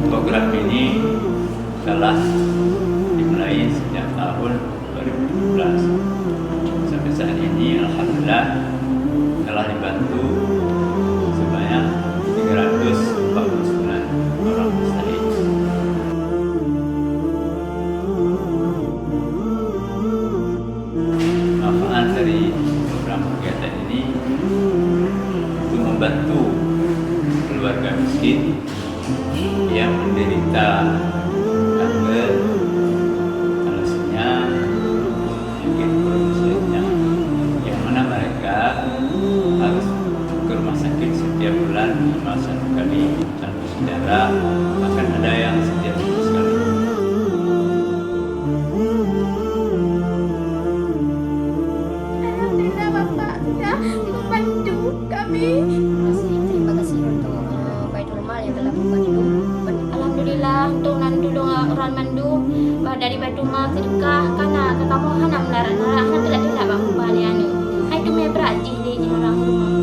Program ini telah dimulai sejak tahun 2017. Sampai saat ini alhamdulillah telah dibantu sebanyak 349 orang mustahik. Manfaat dari program kegiatan ini untuk membantu keluarga miskin yang menderita kanker, thalassemia, penyakit kronis, yang mana mereka harus ke rumah sakit setiap bulan minimal 1 kali, tanpa darah, bahkan ada yang setiap minggu sekali. Alhamdulillah Bapak sudah membantu kami. Terima kasih untuk Baitul Mal yang telah membantu. Alhamdulillah untuk tolong orang mandu dari Baitul Mal sedekah karena kamu hana melarang hana tidak bang bani anu. Hai tu me berajih di orang rumah.